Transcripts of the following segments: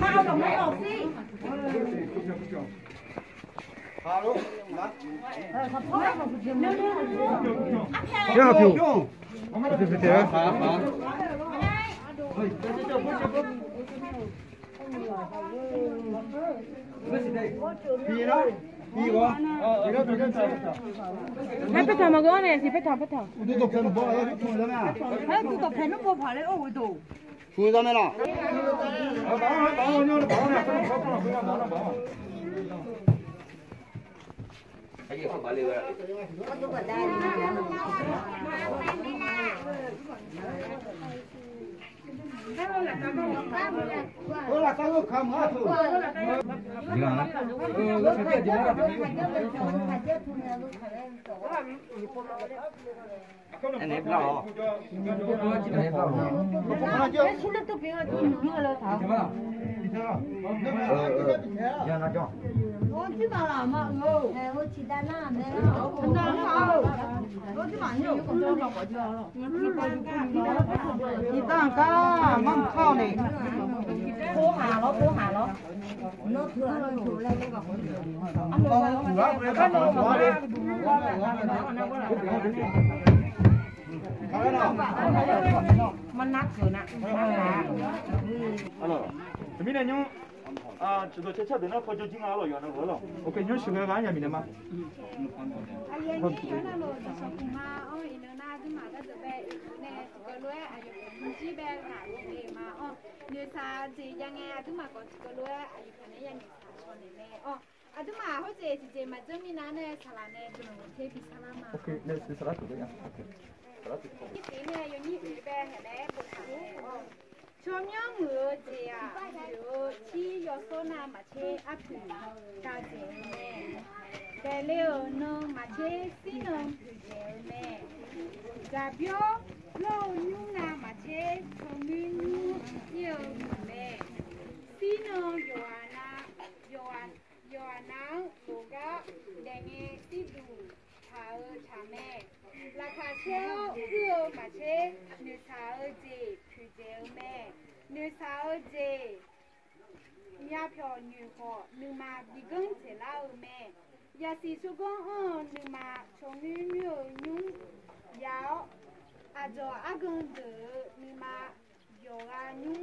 มาเอาดอกไม้ออกสิHai petto magone, si petto. Tutto per un po', tu da me. tutto per non può fare o tu. Tu da me là. Ora sta lo camato. Anh em lo. Giờ nó cho. 오지 마라, 마. 오지 다나, 내가. 오지 마요. 이따가 망카네. 포하러. 너 들어 내가.มันนักเกินอ่ะ Alors, mais là, nous, tu dois chercher de notre projet alors, il y en a voilà. Ok, nous, je suis là, il y a minima. Ok, c'est ça là, tout bien.ราคาเช่าเพื่อมาเช่เนื้อสาวเจคือเจลแม่เนื้อสาวเจยาเพียวเนื้อหัวเนื้อมาบิกงเจล่าแม่ยาสีสุกงเนื้อมาชงเนื้อยุ่งยาวอาจจะอากงเดือเนื้อมาโยกายุ่ง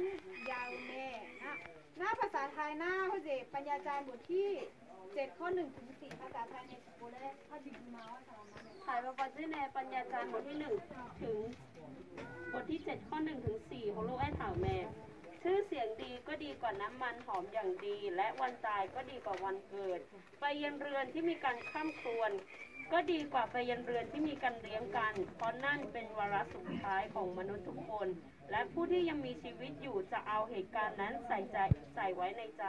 ยาวแม่นะหน้าภาษาไทยหน้าเขาเจปัญญาจารย์บทที่7 ข้อ 1 ถึง 4ภาษาไทยในสกุลและถ้าดิบมาว่าสารมาถ่ายประวัติในปัญญาจารย์บทที่1ถึงบทที่7 ข้อ 1 ถึง 4ของลูกไอ้ถาวแม่ชื่อเสียงดีก็ดีกว่าน้ำมันหอมอย่างดีและวันตายก็ดีกว่าวันเกิดไปเยือนเรือนที่มีการข้ามครวญก็ดีกว่าไปเยือนเรือนที่มีการเลี้ยงกันเพราะนั่นเป็นวาระสุดท้ายของมนุษย์ทุกคนและผู้ที่ยังมีชีวิตอยู่จะเอาเหตุการณ์นั้นใส่ไว้ในใจ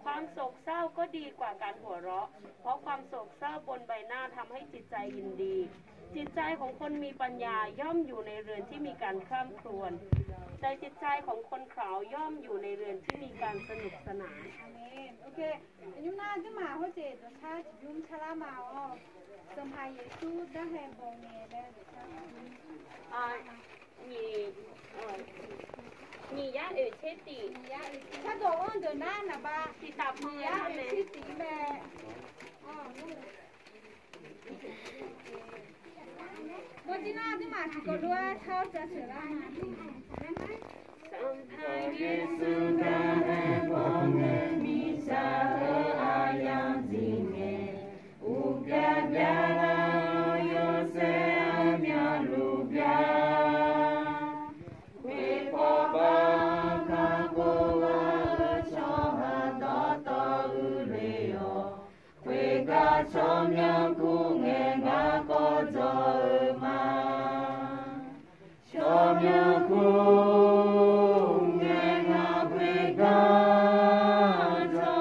ความโศกเศร้าก็ดีกว่าการหัวเราะเพราะความโศกเศร้าบนใบหน้าทำให้จิตใจยินดีจิตใจของคนมีปัญญาย่อมอยู่ในเรือนที่มีการข้ามครวญแต่จิตใจของคนเขลาย่อมอยู่ในเรือนที่มีการสนุกสนานอาเมนโอเคยุ่งน่าจะมาหัวเจตัวชายุ่งชรามาอ๋อสมภารเยซูได้แห่งบงเนได้你呀，有切底，他做完就难了吧？是大朋友没？切底没？哦，我今天就买几个罗超着吃了嘛。上台耶稣的光明弥撒和阿阳今年，无边边啊有谁阿苗路边。Chomnya kunge ngako zoma Chomnya kunge ngakwe gazo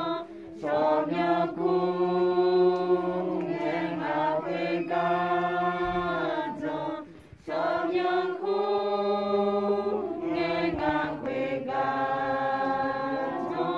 Chomnya kunge ngakwe gazo Chomnya kunge ngakwe gazo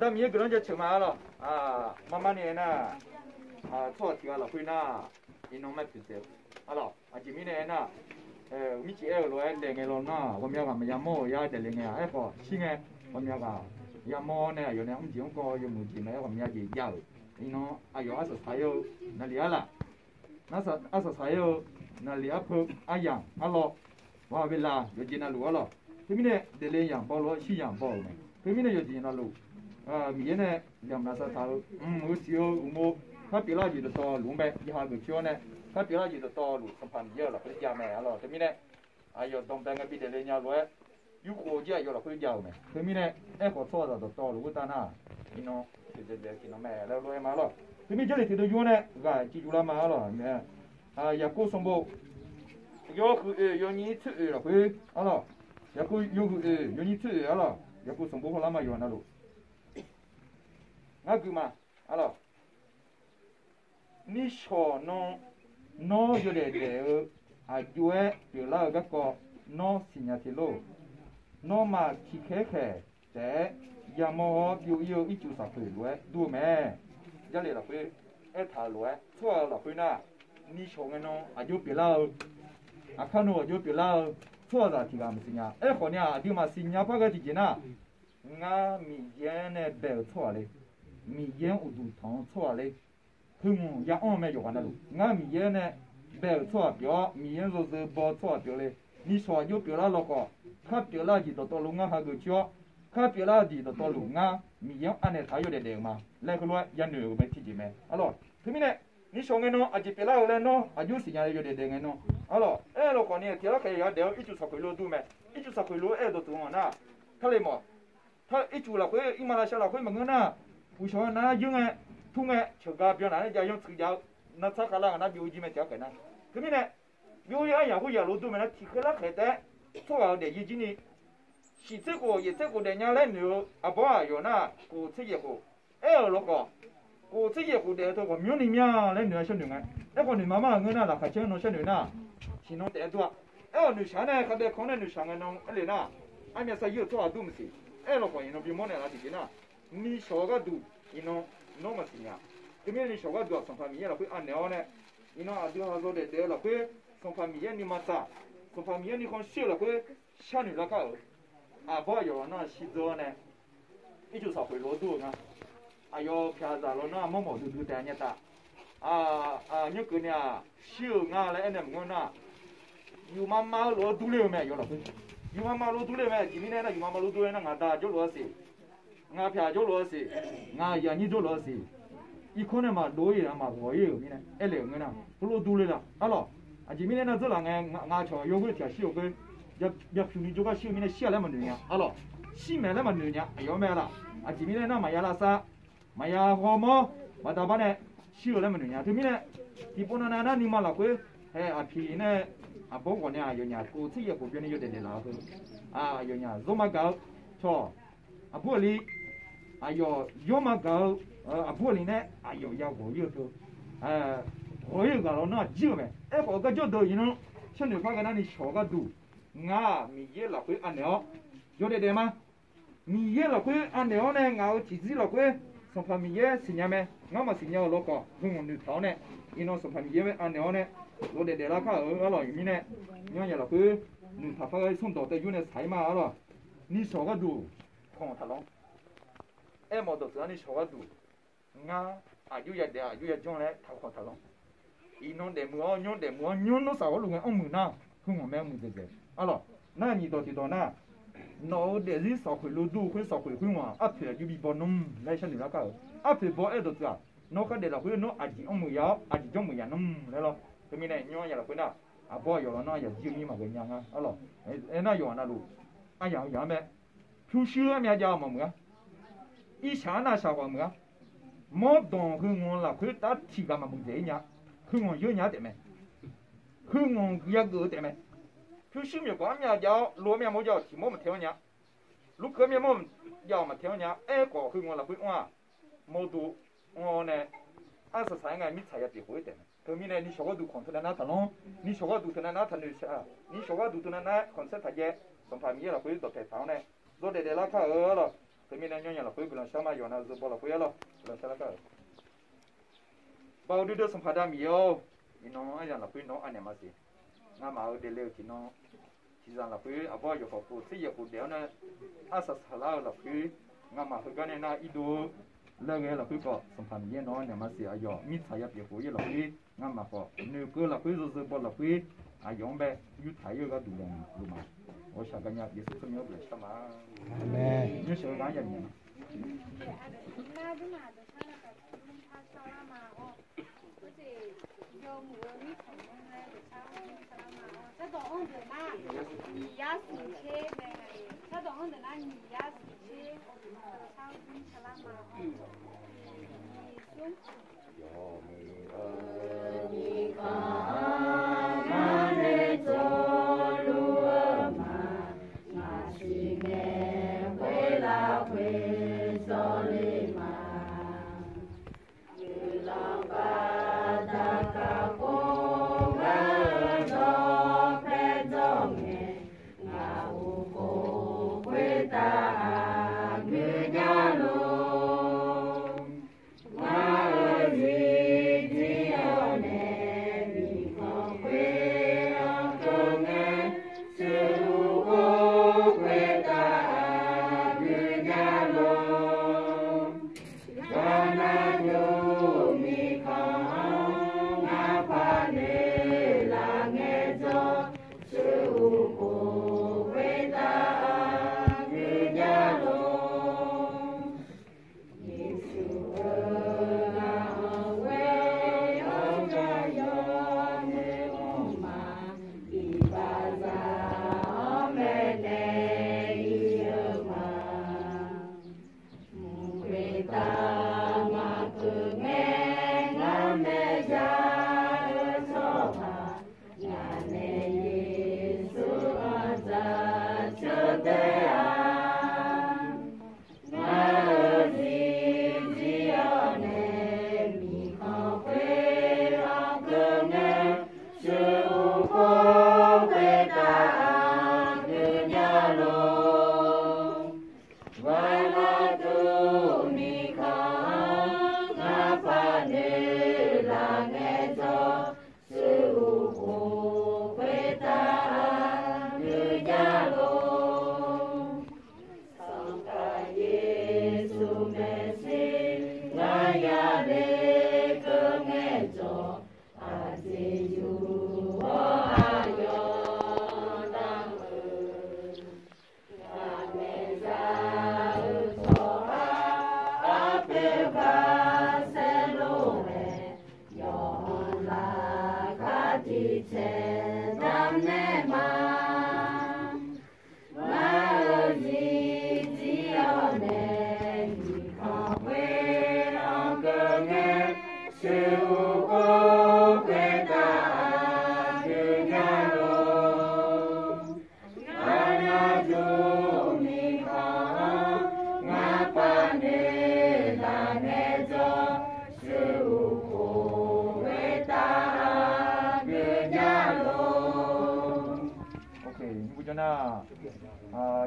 阿米个人就吃嘛了啊，慢慢的呢啊，错题了，会那一弄买皮子，好了，啊，前面呢那米几二罗两个罗那，我们要干么样么呀？得两个哎个，新个我们要干样么呢？有那我们讲过有木钱呢，我们要去要，你弄哎呦20才有那里了，那是20才有那里啊铺啊样啊罗，我为啦有钱那路了，前面呢得两样包罗，西样包没，前面呢有钱那路。米呢，两那啥头，我小我，他别了就到路呗，一下个桥呢，他别了就到路，上旁边了，回家买了，对面呢，哎呦，东北那边的人家来，有火箭要了回家没，对面呢，哎，火车的到路到那，你喏，这给他买了来买了，对面这里头的药呢，记住了买了，你看，也过什么，要你吃了回，好了，也过要你吃了，也过什么好了嘛，要那路。那个嘛，好了，你说孬有点点，啊，就那个孬新亚铁路，孬嘛去开，在也么有190块路，多没，这里了会1路，错了会那，你说个孬啊就别了，啊看孬就别了，错了提个么新亚，好呢，就嘛新亚把个几件呐，俺米烟呢白错嘞。米烟有度糖错嘞，他们也安排有完了路。俺米烟呢，白错标，米烟就是包错标嘞。你说有标了那个，他标了就到路俺还个叫，他标了就到路俺米烟安尼他有点点嘛，来个路也牛没提起没。好了，他们呢，你说个喏，啊就标了来喏，啊有时间有点点个喏。好了，那个呢，第二个要掉190块路多没？190块路都多嘛那，他来嘛，他一住了会，一马来下了会么个那。为啥那用哎，通哎，就个表那家用吃家，那啥个啦，那表姐们讲个呢？可是呢，表姐也会路多么那提起来还得，做好的已经呢，是这个人家来牛，啊不啊有那过吃一户，那个过吃一户的这个苗里面来牛小牛哎，那个你妈妈我那那还讲弄小牛呢，是弄得多，牛啥呢？看得看那牛啥个弄那里呢？俺们是有做好东西，那个人弄比么那自己呢？你说个都，你弄么事呀？这边你说个都，上方面了会按鸟呢，你弄阿都好多的了会，上方面你嘛啥？上方面你看小了会，小女那个，啊不要那洗澡呢，你就少会落多呢，啊要偏着了那么都带你打，你个呢，小啊来那么那，有妈妈落多了没有了会，有妈妈落多了没？今天那有妈妈落多了那俺打就落些。俺偏就老些，俺养你就老些，一可能嘛多一点嘛我也有呢，2个呢，不落多了，好了，啊这边呢这两个俺瞧有个条小个，要平时做个小面的小那么牛呀，好了，细面那么牛呀，要买了，啊这边呢那买呀拉萨，买呀花毛，买大把呢小那么牛呀，这边呢，基本上那你嘛老会，啊皮呢，啊包括呢有呢，过去也过边呢有点老个，啊有呢肉嘛高，错，啊玻璃。哎呦，要么搞玻璃呢？哎呦，要我有头，我有个那酒呗，我个酒都一弄，像你发个那里小个都，米也老会按了，有点吗？米也老会按了呢，我自己老会，上旁米也是伢咩？我嘛是伢老个，跟我女头呢，一弄上旁米也按了呢，我点那个老鱼呢，伢也老会，女头发个从到的有那菜嘛了，你小个都，看他喽。么都知道你说个多，有一点有一种嘞，他看他咯。伊弄得么，用弄啥个路个，我们那，跟我们没这个。好了，那你到底到哪？那得是少回路多，会少回回嘛，阿皮就比包弄来像你那个，阿皮包都知道，那个得了会弄阿几我们要，阿几种没要弄来咯，对面呢，你也了会那， à bao giờ nó giờ chịu như mà cái nhà ha alo nó giờ nó lu ai giờ mẹ phiêu sữa mẹ giờ mà mưa ít sáng là sao mà mưa mỗi đồng hương ngon là khuyết tát chỉ cả mà muốn dễ nhá hương ngon dễ nhá thế mẹ hương ngon giá gỡ thế mẹ phiêu sữa mẹ có mẹ giờ lúa mẹ mua giờ chỉ mua một theo nhá lúc cơ mẹ mua giờ mà theo nhá có hương ngon là khuyết hoa mua đủ ngon này ăn sao sáng ngày mít xài bị hối thế 그 미네 니 쇼가도 콘트나 나타노 니 쇼가도 트나 나타누샤 니 쇼가도 트나 나 콘셉트 하게 somfamiera poi do che faune do de la ca olo 그 미네 녀녀 la poi 그런 샤마 요나 저 볼라 poi 그런 샤라카 바우디도 somfada 미요 이노 아야 la poi no 아네마시 나 마우 데레 키노 지잔 la poi 아버 요거 고 시여 고 데나 아사 살라 la poi nga ma hugane na ido lege la poi ko somfamiera no anemasi ayo mi tsaya pe ko ye la poi nga ma ko ne ko la poi zo bo la poi a yombe yu tayo ga du len lu ma o sha ga nya yesu ko nyo ble sha ma amen ni sho ga ya ni na du ma do sa na ka kun tha sa la ma o ko je yo mu ni chong ne de sa sa la ma o sa do on de na ni ya si che ne sa do on de na ni ya si che o sa kun sa la ma o ni sum yo mi ni ka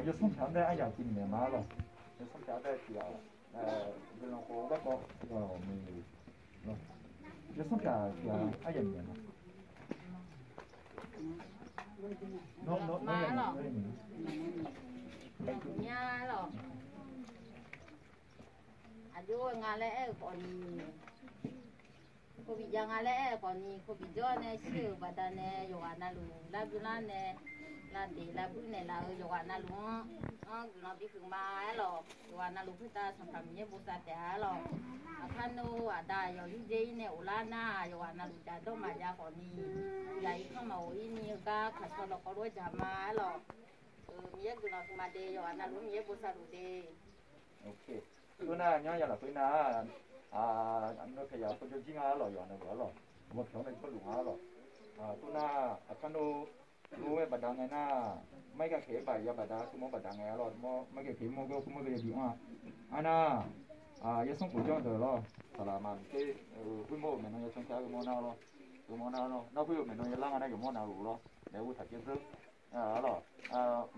yo sum chang de aya kim ne ma lo yo sum chang de ti ya de lo ko ga ko mi lo yo sum chang ya aya mi na no nha lo aduh ngale kon ko bijang ngale kon ni ko bijo ne siu badane yo ana lu la bulane là để là bữa này là ở chỗ nào luôn nó bị phừng ba rồi chỗ nào lúc ta sản phẩm như bột sả té rồi khăn đâu đã rồi những gì này ula na chỗ nào lúc đã đâu mà ra còn đi vậy không màu ý như cái khăn sau đó có đôi chả má rồi miếng chỗ nào mà để chỗ nào lúc miếng bột sả đủ để ok tôi na nhớ là tôi na nó phải có cho chính á rồi nó vừa rồi một chỗ này có đủ á rồi tôi na khăn đâuรู้ว่าบัดดังไงน่าไม่ก็เขียนไปยาบัดดาคือมอบัดดังไงหรอมอไม่ก็เขียนมอก็คือมอก็จะดีอ่ะอันน่ะยาส่งผู้จ้างเด้อหรอสลามันที่คุยมอเหมือนยาส่งชาคือมอนาหรอคือมอนาหรอนักคุยเหมือนยาล่างอะไรกับมอนาหรอเดี๋ยวถ้าเกิดซึ่งหรอ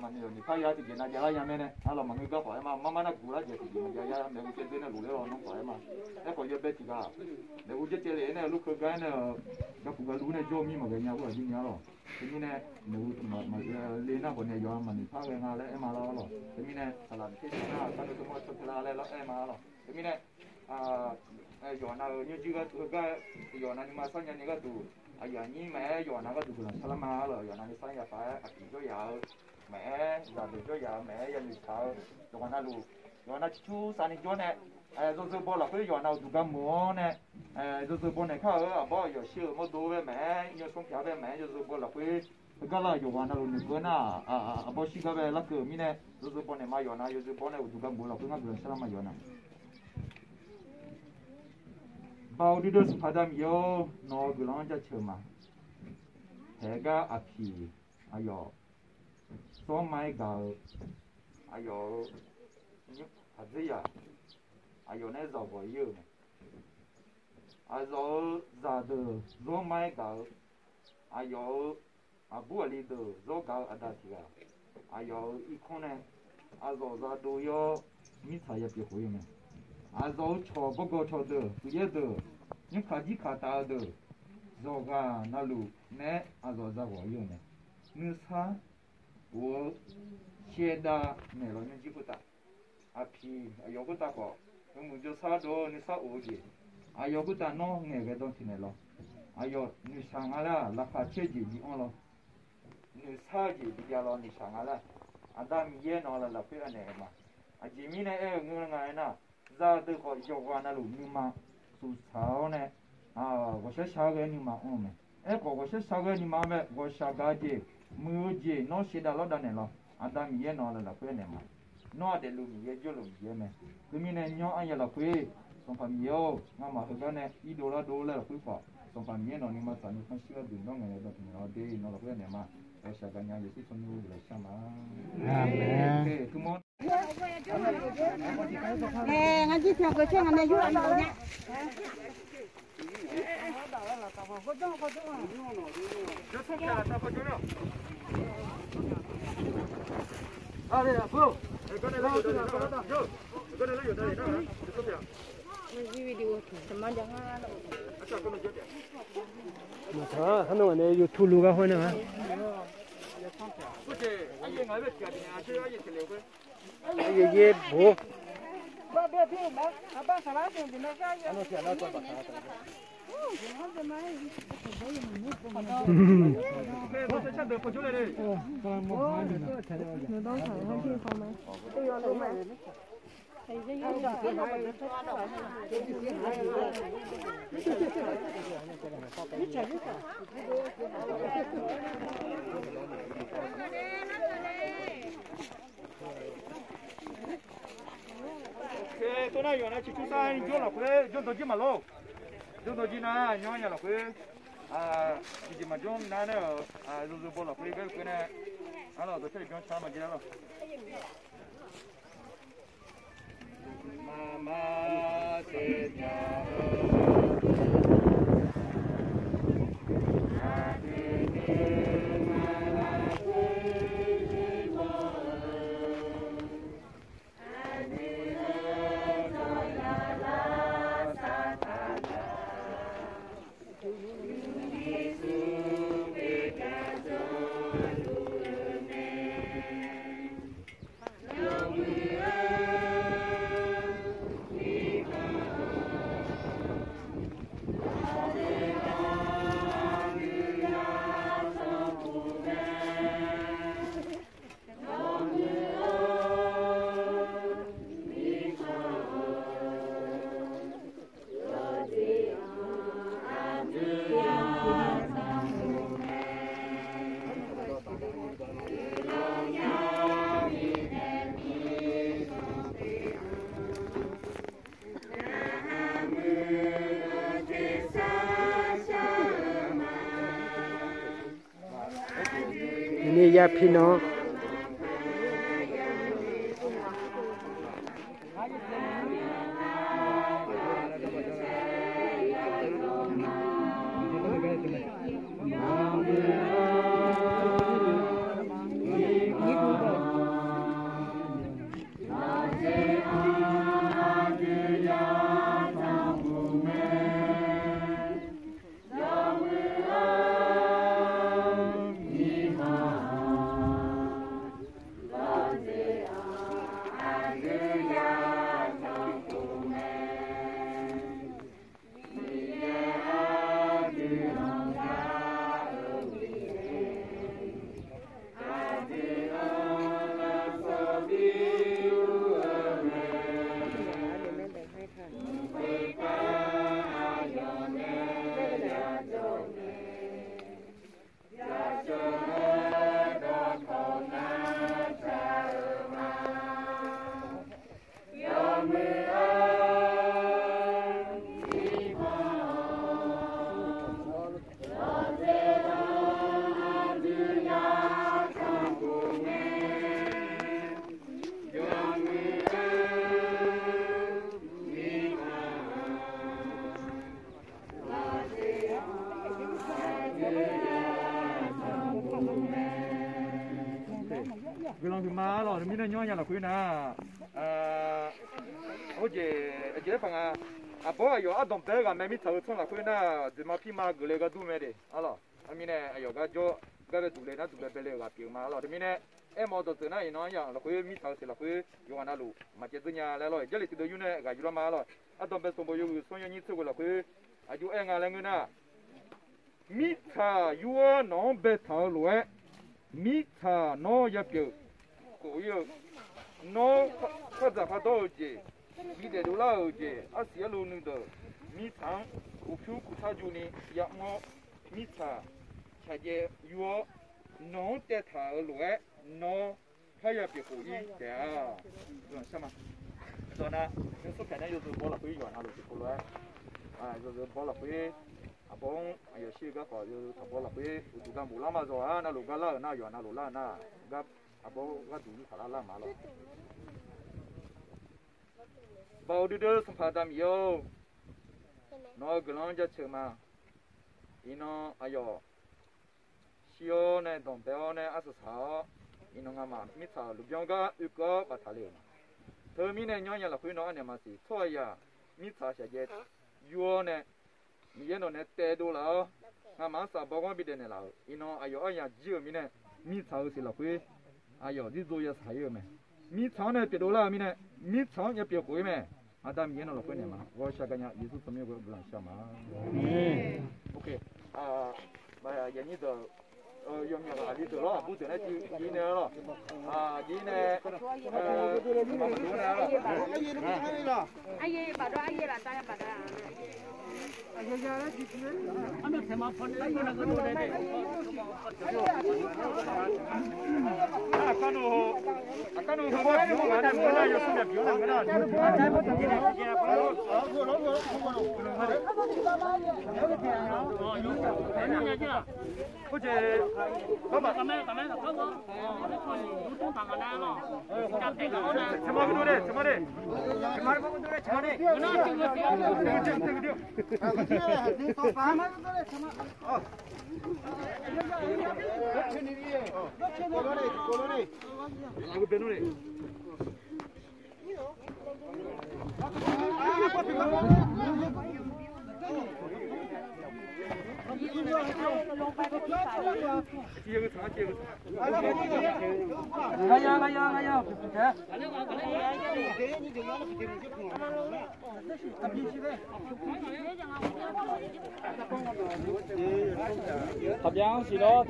มันอยู่ในพายาที่เกิดน่าจะยาไม่เนี่ยหรอมันก็ขอให้มานักกูละเจติมันยาเดี๋ยวเกิดเนี่ยรู้แล้วน้องขอให้มาแล้วก็ยาเบ็ดที่ก็เดี๋ยวจะเจอเนี่ยลูกคือกันเนี่ยก็กูก็รู้เนี่ยโจมีมาเงี้ยว่าจริงๆหรอทีนี้เนี่ยหนูมาเรียนหน้าคนเนี่ยย้อนมันพาไปงานแล้วมาแล้วหรอทีนี้เนี่ยสลับที่หน้าตอนนี้ก็มาชดเชยแล้วมาหรอทีนี้เนี่ยย้อนเอาเนี่ยจีก็ย้อนนี่มาสัญญานี่ก็ดูย้อนนี่แม่ย้อนนั่นก็ดูกันสลับมาหรอย้อนนั่นสัญญาไปกี่ก็ยาวแม่ยาวก็ยาวแม่ยังมีเท้าย้อนนั่นดูย้อนนั่นชูสันนิษฐานเนี่ย就是包了，会要那这个馍呢，就是包那烤包要小，么多的买，要从家边买，就是包了会，这个啦要完了那个呐，包西个呗那个米呢，就是包那嘛要那，就是包那这个馍了，会那个什么要那。包的都是怕他们要拿个啷家吃嘛，那个阿皮，哎呦，少买个，哎呦，啥子呀？有那找过有呢，找的找买个，有玻璃的找个大体个，有一空呢，找都要米菜也别会呢，找炒不过炒的，也的，你看几看大的，找个那路呢，找过有呢，你啥我现在没了，你几不打，皮有个大个。我就啥都你啥物件，有个单孬那个东西来了，你上来了，那还切几样了，你啥几样了，你上来了，咱们也拿了那回来嘛，前面呢我那呢，咱都好要完那路你嘛，做操呢，我说下个你嘛没，我说下个你嘛没，我下个节，没节，那现在老大呢了，咱们也拿了那回来嘛。nó để lùm ye cho lùm ye mẹ cứ mi này nhỏ anh là quê xong phạm nhiều mà cái này ít đô là quê phò xong phạm nhiều nó nhưng mà sản phẩm sữa đường nó ngày đó thì nó đi nó là quê này mà ở xã cái nhà gì xong nuôi là sao mà ok cứ món ngay chỉ theo cái chuyện này vui đâu nhá đây là Phương. Con này lấy được rồi đó. Con này lấy được đây đó. Được không nhỉ? video teman jangan Acha con này chết. mà thở hắn nói này YouTube luôn cái nữa hả? Cái gì? Anh nghe nói về cái này, chứ anh chỉ liệu cái. Cái gì bố? ba ba thì ba salah thì nó cái Anh nói chuyện nó còn bạc. Con sẽ chăn được con chú này đi. Con một hai nữa. nó đâu phải không thì không mấy bây giờ luôn mày thầy dây dây Ok, tôi nói là chỉ chúng ta vô là quê, vô tôi chỉ mà lô, vô tôi chỉ na nhỏ nhỏ là quê, chỉ mà vô na nữa, vô vô là quê này, là tôi thấy vô sao mà gì đó. Mama te าติพี่น้องcứ lòng thì má rồi mình nó nhỏ nhà là quý na ôi chị phẳng bố ở ở đồng tế cái mấy thầu xong là quý na thì mà khi mà gửi lên cái đu mẹ đi alo mình này ở cái chỗ cái về tủ lên nó tủ lên bên cái kiểu mà rồi thì mình này em mua đồ từ này nó nhà là quý mình thầu thì là quý dùng anh alu mà chỉ từ nhà lại rồi chỉ là từ đây này cái chỗ mà rồi ở đồng bên sông bồi dùng sông nhà như thế là quý ở chỗ em là người na mi thà vua nó bé thầu luôn mi thà nó nhập kiểu cổ yêu nó phát ra phát đâu chứ mi để đồ lao chứ ở xí luôn nữa đó mi thằng cổ phiếu cổ thà chú này nhập ngõ mi thà chạy về vua nó để thà luôn nó phải nhập kiểu cổ yêu thế à rồi sao mà rồi na cái số tiền này rồi bỏ là quý rồi nào rồi cổ luôn rồi bỏ là quý bông giờ xí cái quả giờ thằng bò là quý tụi con bù lắm mà rồi na lục cái lá na giờ na lục lá na cái bông cái tụi nó thà lá mà rồi bao đi đâu sắm phá yêu nó cái lon cho chơi mà nó ayo xíu này đồng béo này ăn sao nó ngắm mà mít sao lục giang cái cái bắt thà liền thôi mình này nhỏ nhỏ là quý nó anh em mà gì thôi ya mít sao sẽ dễ vua này mình nó này tê đồ là ngắm mà sao bao quan bị đền là nó ayo anh ya jiu mình này mít sao thì là quý ayo đi rồi ya sai rồi mày mít sao này bị đồ là mình này mít sao ya bị quý mày Adam mình nó là quý này mà tôi sẽ cái nhà Giêsu tụi mình cũng làm sao mà ok bây giờ như thế用那个里头了，不是那几年了，几年妈妈多年了。阿爷把着阿爷了，大家把着。阿爷家那几天，俺们什么分的那个多的。看到我比我玩的没那有什么比我那个那。再不自己来自己来，不是，爸爸。什么的？thập giang xí đó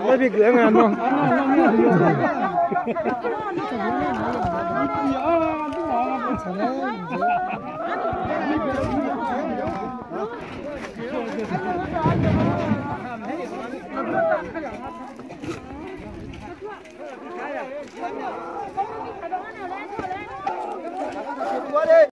ไม่ไปเกลืองานเนาะ